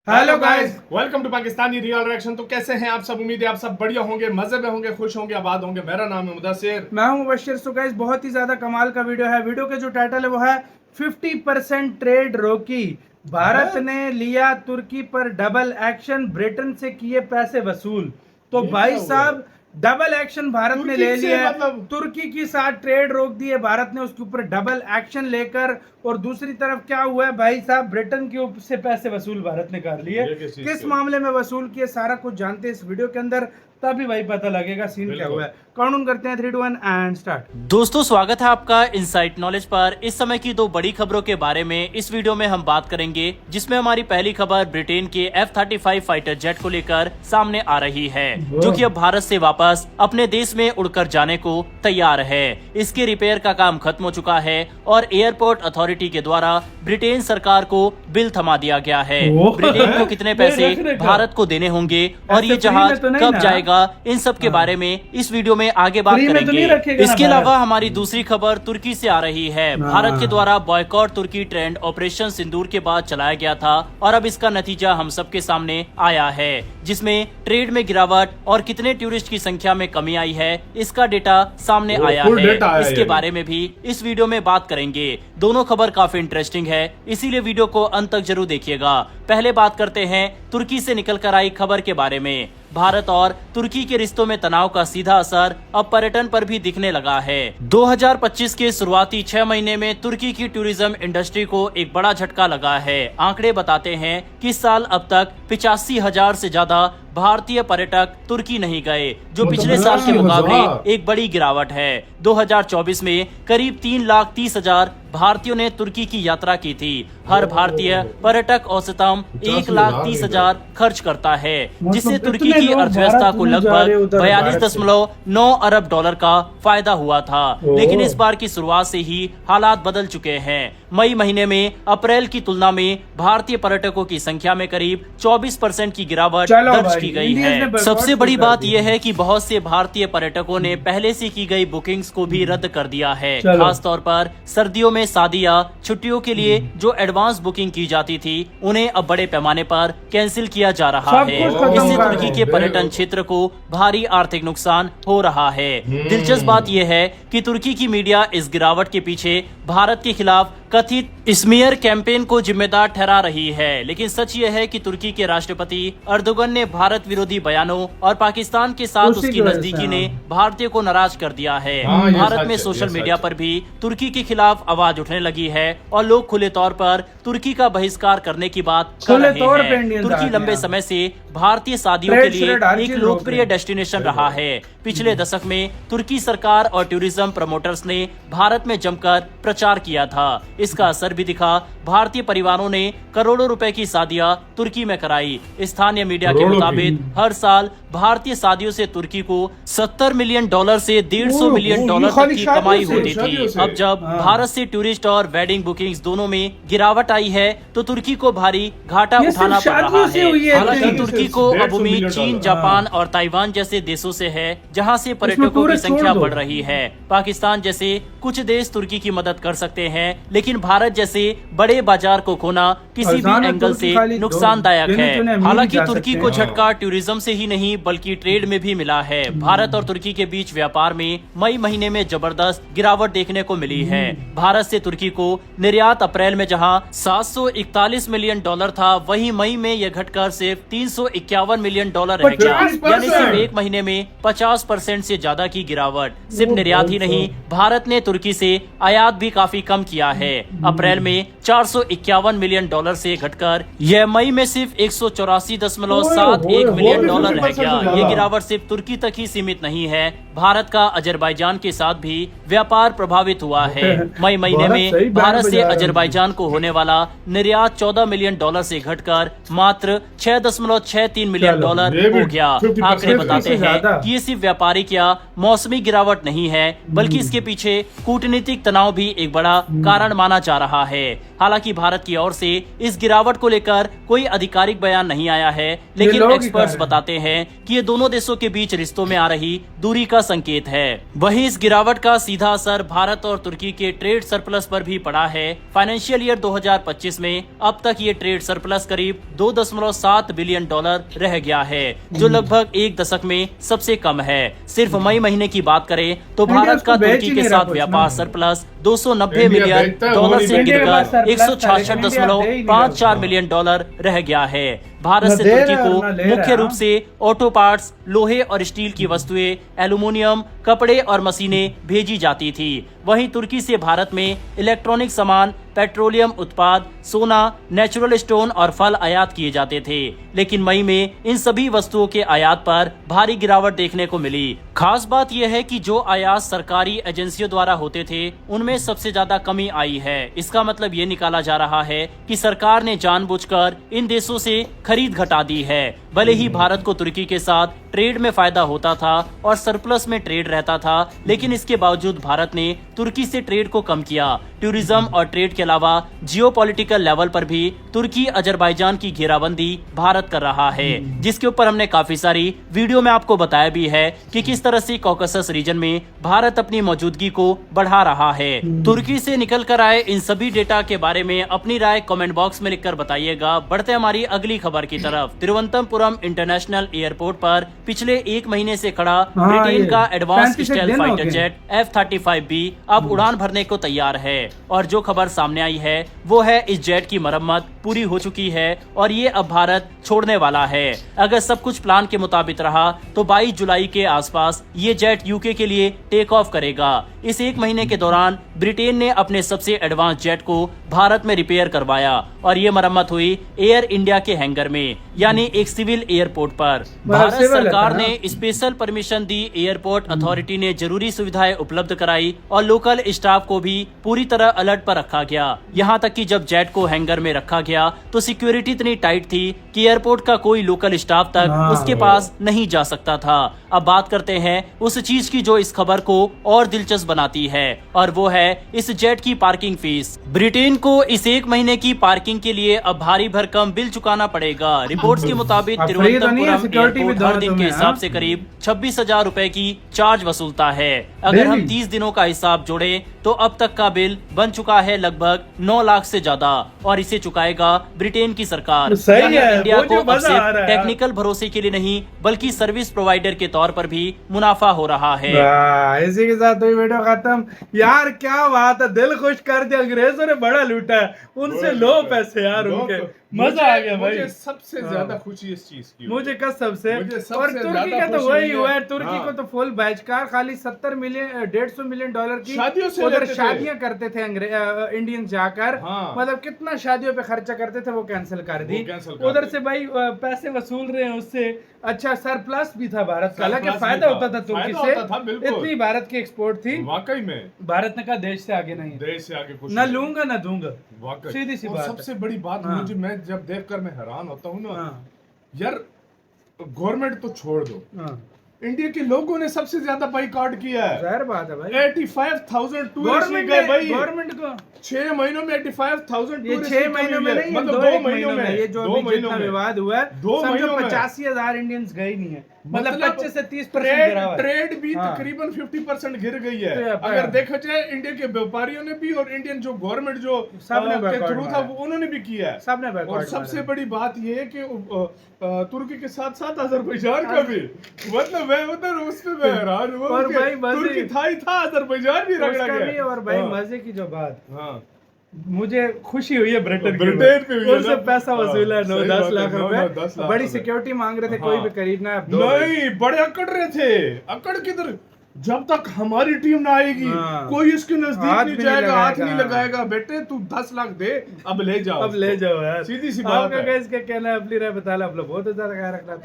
Hello guys, welcome to Pakistani real reaction. तो कैसे हैं आप सब? उम्मीद है आप सब बढ़िया होंगे, मजे में होंगे, खुश होंगे, आबाद होंगे। मेरा नाम है मुदस्सिर, मैं हूं मुबश्शिर। सो गाइस, बहुत ही ज्यादा कमाल का वीडियो है। वीडियो के जो टाइटल है वो है 50% ट्रेड रोकी, भारत ने लिया तुर्की पर डबल एक्शन, ब्रिटेन से किए पैसे वसूल। तो भाई साहब, डबल एक्शन भारत ने ले लिया है। मतलब तुर्की के साथ ट्रेड रोक दी है भारत ने, उसके ऊपर डबल एक्शन लेकर। और दूसरी तरफ क्या हुआ है भाई साहब, ब्रिटेन के ऊपर से पैसे वसूल भारत ने कर लिए। किस मामले में वसूल किए, सारा कुछ जानते हैं इस वीडियो के अंदर, तभी भाई पता लगेगा सीन क्या हुआ है। काउंट करते हैं 3 2 1 एंड स्टार्ट। दोस्तों, स्वागत है आपका इनसाइट नॉलेज पर। इस समय की दो बड़ी खबरों के बारे में इस वीडियो में हम बात करेंगे, जिसमें हमारी पहली खबर ब्रिटेन के F-35 फाइटर जेट को लेकर सामने आ रही है, जो कि अब भारत से वापस अपने देश में उड़कर जाने को तैयार है। इसके रिपेयर का काम खत्म हो चुका है और एयरपोर्ट अथॉरिटी के द्वारा ब्रिटेन सरकार को बिल थमा दिया गया है। ब्रिटेन को कितने पैसे भारत को देने होंगे और ये जहाज कब जाएगा, इन सब के बारे में इस वीडियो में आगे बात करेंगे। इसके अलावा हमारी दूसरी खबर तुर्की से आ रही है। भारत के द्वारा बॉयकॉट तुर्की ट्रेंड ऑपरेशन सिंदूर के बाद चलाया गया था और अब इसका नतीजा हम सबके सामने आया है, जिसमें ट्रेड में गिरावट और कितने टूरिस्ट की संख्या में कमी आई है, इसका डेटा सामने आया है। इसके बारे में भी इस वीडियो में बात करेंगे। दोनों खबर काफी इंटरेस्टिंग है, इसीलिए वीडियो को अंत तक जरूर देखिएगा। पहले बात करते हैं तुर्की से निकलकर आई खबर के बारे में। भारत और तुर्की के रिश्तों में तनाव का सीधा असर अब पर्यटन पर भी दिखने लगा है। 2025 के शुरुआती 6 महीने में तुर्की की टूरिज्म इंडस्ट्री को एक बड़ा झटका लगा है। आंकड़े बताते हैं कि इस साल अब तक 85,000 से ज्यादा भारतीय पर्यटक तुर्की नहीं गए, जो पिछले साल के मुकाबले एक बड़ी गिरावट है। 2024 में करीब 3,30,000 भारतीयों ने तुर्की की यात्रा की थी। हर भारतीय पर्यटक औसतन 1,30,000 खर्च करता है, जिससे तुर्की की अर्थव्यवस्था को लगभग 42.9 अरब डॉलर का फायदा हुआ था। लेकिन इस बार की शुरुआत से ही हालात बदल चुके हैं। मई महीने में अप्रैल की तुलना में भारतीय पर्यटकों की संख्या में करीब 24% की गिरावट दर्ज की गई है। सबसे बड़ी बात यह है कि बहुत से भारतीय पर्यटकों ने पहले से की गई बुकिंग्स को भी रद्द कर दिया है। खास तौर पर सर्दियों में शादी या छुट्टियों के लिए जो एडवांस बुकिंग की जाती थी, उन्हें अब बड़े पैमाने पर कैंसिल किया जा रहा है। इससे तुर्की के पर्यटन क्षेत्र को भारी आर्थिक नुकसान हो रहा है। दिलचस्प बात यह है कि तुर्की की मीडिया इस गिरावट के पीछे भारत के खिलाफ कथित स्मीयर कैंपेन को जिम्मेदार ठहरा रही है, लेकिन सच यह है कि तुर्की के राष्ट्रपति अर्दोगन ने भारत विरोधी बयानों और पाकिस्तान के साथ उसकी नजदीकी ने भारतीय को नाराज कर दिया है। भारत में सोशल मीडिया पर भी तुर्की के खिलाफ आवाज उठने लगी है और लोग खुले तौर पर तुर्की का बहिष्कार करने की बात कर रहे हैं। तुर्की लंबे समय से भारतीय शादियों के लिए एक लोकप्रिय डेस्टिनेशन रहा है। पिछले दशक में तुर्की सरकार और टूरिज्म प्रमोटर्स ने भारत में जमकर प्रचार किया था। इसका असर भी दिखा। भारतीय परिवारों ने करोड़ों रुपए की शादियां तुर्की में कराई। स्थानीय मीडिया के मुताबिक हर साल भारतीय शादियों से तुर्की को $70 मिलियन से $150 मिलियन तक की कमाई होती थी। अब जब भारत से टूरिस्ट और वेडिंग बुकिंग्स दोनों में गिरावट आई है, तो तुर्की को भारी घाटा उठाना पड़ रहा है। हालांकि तुर्की को अब उम्मीद चीन, जापान और ताइवान जैसे देशों से है, जहां से पर्यटकों की संख्या बढ़ रही है। पाकिस्तान जैसे कुछ देश तुर्की की मदद कर सकते हैं, लेकिन भारत जैसे बड़े बाजार को खोना किसी भी एंगल से नुकसानदायक है। हालांकि तुर्की को झटका टूरिज्म से ही नहीं बल्कि ट्रेड में भी मिला है। भारत और तुर्की के बीच व्यापार में मई महीने में जबरदस्त गिरावट देखने को मिली है। भारत से तुर्की को निर्यात अप्रैल में जहां $741 मिलियन था, वहीं मई में यह घटकर सिर्फ $351 मिलियन रह गया, यानी सिर्फ एक महीने में 50% से ज्यादा की गिरावट। सिर्फ निर्यात ही नहीं, भारत ने तुर्की से आयात भी काफी कम किया है। अप्रैल में $451 मिलियन से घटकर यह मई में सिर्फ $184.71 मिलियन रह गया। ये गिरावट सिर्फ तुर्की तक ही सीमित नहीं है, भारत का अजरबैजान के साथ भी व्यापार प्रभावित हुआ है। मई महीने में भारत से अजरबैजान को होने वाला निर्यात $14 मिलियन से घटकर मात्र $6.63 मिलियन हो गया। आंकड़े बताते हैं कि ये सिर्फ व्यापारिक या मौसमी गिरावट नहीं है, बल्कि इसके पीछे कूटनीतिक तनाव भी एक बड़ा कारण माना जा रहा है। हालांकि भारत की ओर से इस गिरावट को लेकर कोई आधिकारिक बयान नहीं आया है, लेकिन लोग ही एक्सपर्ट्स कह रहे हैं। बताते हैं कि ये दोनों देशों के बीच रिश्तों में आ रही दूरी का संकेत है। वहीं इस गिरावट का सीधा असर भारत और तुर्की के ट्रेड सरप्लस पर भी पड़ा है। फाइनेंशियल ईयर 2025 में अब तक ये ट्रेड सरप्लस करीब $2.7 बिलियन रह गया है, जो लगभग एक दशक में सबसे कम है। सिर्फ मई महीने की बात करें तो इंडिया भारत उसको का बेच तुर्की ही के नहीं रहा साथ कुछ व्यापार ना। सरप्लस $290 इंडिया मिलियन बेचता है, वो नहीं से बेचता। गिरकर सरप्लस था, लेकिन इंडिया दे ही नहीं रहा 166.54 मिलियन डॉलर रह गया है। भारत ना से दे तुर्की रहा को और ना ले रहा। मुख्य रूप से ऑटो पार्ट्स, लोहे और स्टील की वस्तुएं, एल्यूमिनियम, कपड़े और मशीनें भेजी जाती थी। वहीं तुर्की से भारत में इलेक्ट्रॉनिक सामान, पेट्रोलियम उत्पाद, सोना, नेचुरल स्टोन और फल आयात किए जाते थे। लेकिन मई में इन सभी वस्तुओं के आयात पर भारी गिरावट देखने को मिली। खास बात यह है कि जो आयात सरकारी एजेंसियों द्वारा होते थे, उनमें सबसे ज्यादा कमी आई है। इसका मतलब ये निकाला जा रहा है कि सरकार ने जानबूझकर इन देशों से खरीद घटा दी है। भले ही भारत को तुर्की के साथ ट्रेड में फायदा होता था और सरप्लस में ट्रेड रहता था, लेकिन इसके बावजूद भारत ने तुर्की से ट्रेड को कम किया। टूरिज्म और ट्रेड के अलावा जियोपॉलिटिकल लेवल पर भी तुर्की अजरबैजान की घेराबंदी भारत कर रहा है, जिसके ऊपर हमने काफी सारी वीडियो में आपको बताया भी है कि किस तरह से कॉकेसस रीजन में भारत अपनी मौजूदगी को बढ़ा रहा है। तुर्की से निकल कर आए इन सभी डेटा के बारे में अपनी राय कमेंट बॉक्स में लिखकर बताइएगा। बढ़ते हमारी अगली खबर की तरफ। तिरुवनंतपुरम इंटरनेशनल एयरपोर्ट पर पिछले एक महीने से खड़ा ब्रिटेन ये का एडवांस 35 स्टेल्थ दिन हो फाइटर गए। जेट F-35B अब उड़ान भरने को तैयार है। और जो खबर सामने आई है वो है इस जेट की मरम्मत पूरी हो चुकी है और ये अब भारत छोड़ने वाला है। अगर सब कुछ प्लान के मुताबिक रहा तो 22 जुलाई के आसपास ये जेट यूके के लिए टेक ऑफ करेगा। इस एक महीने के दौरान ब्रिटेन ने अपने सबसे एडवांस जेट को भारत में रिपेयर करवाया और ये मरम्मत हुई एयर इंडिया के हैंगर में, यानी एक सिविल एयरपोर्ट पर। भारत सिविल है सरकार ना? ने स्पेशल परमिशन दी, एयरपोर्ट अथॉरिटी ने जरूरी सुविधाएं उपलब्ध कराई और लोकल स्टाफ को भी पूरी तरह अलर्ट पर रखा गया। यहाँ तक कि जब जेट को हैंगर में रखा गया तो सिक्योरिटी इतनी टाइट थी कि एयरपोर्ट का कोई लोकल स्टाफ तक उसके पास नहीं जा सकता था। अब बात करते हैं उस चीज की जो इस खबर को और दिलचस्प बनाती है, और वो है इस जेट की पार्किंग फीस। ब्रिटेन को इस एक महीने की पार्किंग के लिए अब भारी भरकम बिल चुकाना पड़ेगा। रिपोर्ट्स के मुताबिक अब फ्री तो नहीं है, तिरुवनंतपुरम सिक्योरिटी भी एयरपोर्ट हर दो दिन के तुम्हें, हिसाब हाँ? से करीब 26,000 रुपए की चार्ज वसूलता है। अगर हम Really? 30 दिनों का हिसाब जोड़े तो अब तक का बिल बन चुका है लगभग 9 लाख से ज्यादा, और इसे चुकाएगा ब्रिटेन की सरकार। सही यानी है, इंडिया वो को जो अब मजा आ सिर्फ रहा है यार। टेक्निकल भरोसे के लिए नहीं बल्कि सर्विस प्रोवाइडर के तौर पर भी मुनाफा हो रहा है। वाह, इसी के साथ हुई वीडियो खत्म। यार क्या बात है, दिल खुश कर दिया। अंग्रेजों ने बड़ा लूटा है, उनसे लो पैसे यार उनके। मजा आ गया भाई। मुझे सबसे ज्यादा खुशी इस चीज की मुझे कसम से। मुझे सबसे और तुर्की ज्यादा का तो खुशी वही हुई है। हुआ है, तुर्की हाँ। को तो फुल बहिष्कार, खाली 70 मिलियन 150 मिलियन डॉलर की शादियों से उधर लेते थे। शादियां करते थे इंडियन जाकर। हाँ। मतलब कितना शादियों पे खर्चा करते थे, वो कैंसिल कर दी। वो cancel कर उधर दी। से भाई पैसे वसूल रहे हैं उससे। अच्छा सरप्लस भी था भारत का, हालांकि सरप्लस भी फायदा था। होता था तुर्की फायदा से। होता था, बिल्कुल। इतनी भारत की एक्सपोर्ट थी, वाकई में भारत ने कहा देश से आगे नहीं, देश से आगे कुछ ना नहीं। लूंगा ना दूंगा। वाकई सीधी सी और बात है। सबसे बड़ी बात हाँ। मुझे, मैं जब देखकर मैं हैरान होता हूँ ना हाँ, यार, गवर्नमेंट तो छोड़ दो, हाँ, इंडिया के लोगों ने सबसे ज्यादा बाइकआउट किया है। जाहिर बात है भाई। 85,000 टूरिस्ट गवर्नमेंट गए भाई। गवर्नमेंट को 6 महीनों में 85,000 ये टूरिस्ट 6 महीनों में नहीं, मतलब दो 2 एक महीनों में, ये जो 2 अभी महीनों जितना में विवाद हुआ है, 2 समझो महीनों में 85,000 इंडियंस गए नहीं है। मतलब मतलब 25 से 30% गिरा हुआ है। ट्रेड भी हाँ। तकरीबन 50% गिर गई है। तो अगर यार, देखा जाए इंडिया के व्यापारियों ने भी और इंडियन जो गवर्नमेंट जो सबने के boycott थ्रू था मारा। वो उन्होंने भी किया है। सबने और boycott सबसे मारा। बड़ी बात ये है कि तुर्की के साथ साथ अजरबैजान का भी, मतलब मैं उधर उस पे मैं हैरान हुआ और कि भाई मजे- तुर्की था ही था, अजरबैजान भी रगड़ा उसका भी। गया। और भाई हाँ, मजे की जो बात, हाँ। मुझे खुशी हुई है ब्रिटेन ब्रिटेन पे हुई है उनसे ना। पैसा वसूला है, हाँ, 9-10 सही बात है, लाख 9-10 रुपए। लाख बड़ी रुपए। सिक्योरिटी मांग रहे थे, हाँ। कोई भी करीब ना। अब दो भाई। नहीं, बड़े अकड़ रहे थे, अकड़ किधर, जब तक हमारी टीम ना आएगी हाँ। कोई इसके नजदीक हाथ नहीं भी नहीं जाएगा, हाथ लगाएगा। नहीं लगाएगा। बेटे तू 10 लाख दे, अब ले जाओ, अब ले जाओ यार। सीधी सी बात आपका है। कैसे क्या कहना है, अपनी राय बता लो। आप लोग बहुत ज्यादा ख्याल रखना।